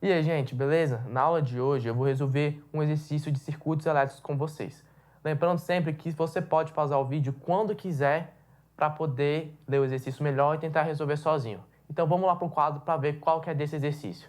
E aí, gente, beleza? Na aula de hoje eu vou resolver um exercício de circuitos elétricos com vocês. Lembrando sempre que você pode pausar o vídeo quando quiser para poder ler o exercício melhor e tentar resolver sozinho. Então vamos lá para o quadro para ver qual que é desse exercício.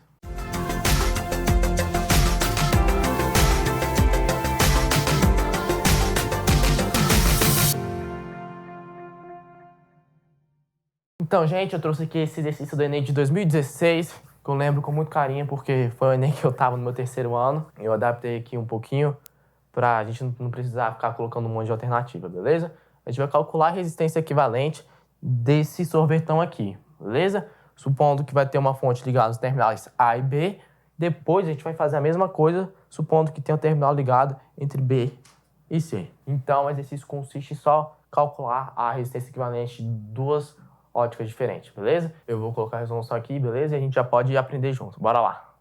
Então, gente, eu trouxe aqui esse exercício do Enem de 2016, que eu lembro com muito carinho, porque foi o Enem que eu estava no meu terceiro ano. Eu adaptei aqui um pouquinho para a gente não precisar ficar colocando um monte de alternativa, beleza? A gente vai calcular a resistência equivalente desse sorvetão aqui, beleza? Supondo que vai ter uma fonte ligada nos terminais A e B. Depois a gente vai fazer a mesma coisa, supondo que tem um terminal ligado entre B e C. Então, o exercício consiste em só calcular a resistência equivalente de duas óticas diferentes, beleza? Eu vou colocar a resolução aqui, beleza? E a gente já pode aprender junto. Bora lá!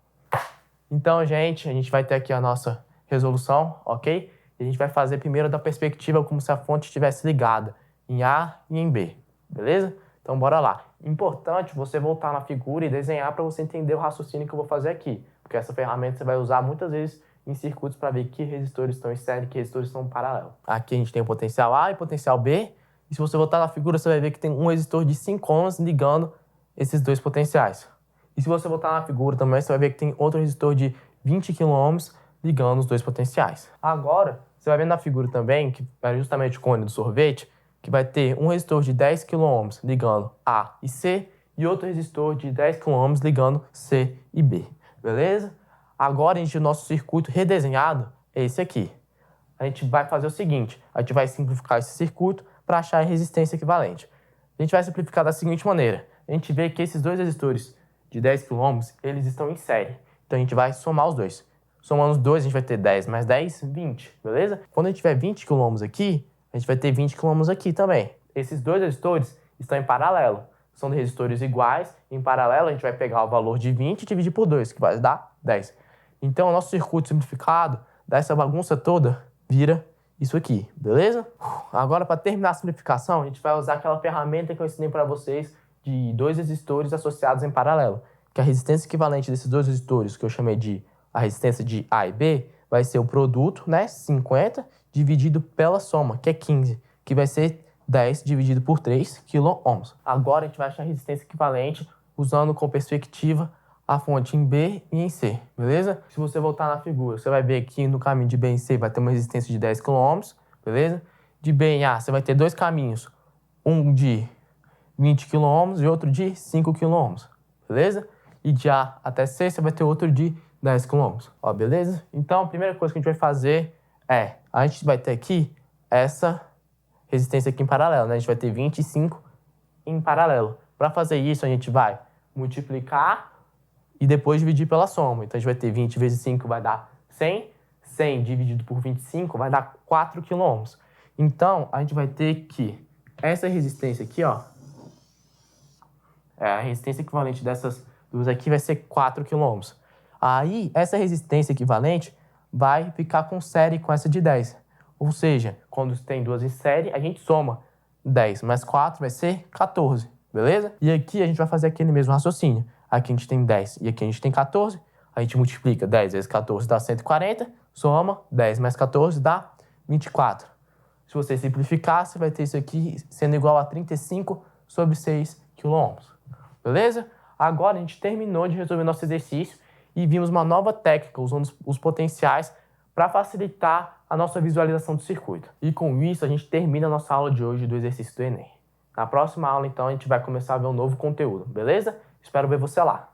Então, gente, a gente vai ter aqui a nossa resolução, ok? E a gente vai fazer primeiro da perspectiva como se a fonte estivesse ligada em A e em B, beleza? Então, bora lá. Importante você voltar na figura e desenhar para você entender o raciocínio que eu vou fazer aqui, porque essa ferramenta você vai usar muitas vezes em circuitos para ver que resistores estão em série e que resistores estão em paralelo. Aqui a gente tem o potencial A e o potencial B, e se você voltar na figura, você vai ver que tem um resistor de 5 ohms ligando esses dois potenciais. E se você voltar na figura também, você vai ver que tem outro resistor de 20 kΩ ligando os dois potenciais. Agora, você vai ver na figura também, que é justamente o cone do sorvete, que vai ter um resistor de 10 kΩ ligando A e C e outro resistor de 10 kΩ ligando C e B, beleza? Agora, o nosso circuito redesenhado é esse aqui. A gente vai fazer o seguinte, a gente vai simplificar esse circuito para achar a resistência equivalente. A gente vai simplificar da seguinte maneira. A gente vê que esses dois resistores de 10 kΩ, eles estão em série. Então a gente vai somar os dois. Somando os dois, a gente vai ter 10 mais 10, 20, beleza? Quando a gente tiver 20 kΩ aqui, a gente vai ter 20 kΩ aqui também. Esses dois resistores estão em paralelo. São resistores iguais. Em paralelo, a gente vai pegar o valor de 20 e dividir por 2, que vai dar 10. Então, o nosso circuito simplificado, dessa bagunça toda, vira isso aqui, beleza? Agora, para terminar a simplificação, a gente vai usar aquela ferramenta que eu ensinei para vocês de dois resistores associados em paralelo, que a resistência equivalente desses dois resistores, que eu chamei de a resistência de A e B, vai ser o produto, né, 50, dividido pela soma, que é 15, que vai ser 10 dividido por 3 kΩ. Agora, a gente vai achar a resistência equivalente usando com perspectiva a fonte em B e em C, beleza? Se você voltar na figura, você vai ver que no caminho de B em C vai ter uma resistência de 10 kΩ, beleza? De B em A, você vai ter dois caminhos, um de 20 kΩ e outro de 5 kΩ, beleza? E de A até C, você vai ter outro de 10 kΩ, ó, beleza? Então, a primeira coisa que a gente vai fazer é, a gente vai ter aqui essa resistência aqui em paralelo, né? A gente vai ter 25 em paralelo. Para fazer isso, a gente vai multiplicar e depois dividir pela soma. Então, a gente vai ter 20 vezes 5 vai dar 100. 100 dividido por 25 vai dar 4 kΩ. Então, a gente vai ter que essa resistência aqui, ó, a resistência equivalente dessas duas aqui vai ser 4 kΩ. Aí, essa resistência equivalente vai ficar com série com essa de 10. Ou seja, quando tem duas em série, a gente soma 10 mais 4 vai ser 14, beleza? E aqui a gente vai fazer aquele mesmo raciocínio. Aqui a gente tem 10 e aqui a gente tem 14. A gente multiplica 10 vezes 14 dá 140. Soma 10 mais 14 dá 24. Se você simplificar, você vai ter isso aqui sendo igual a 35 sobre 6 kΩ. Beleza? Agora a gente terminou de resolver nosso exercício e vimos uma nova técnica usando os potenciais para facilitar a nossa visualização do circuito. E com isso a gente termina a nossa aula de hoje do exercício do Enem. Na próxima aula, então, a gente vai começar a ver um novo conteúdo, beleza? Espero ver você lá.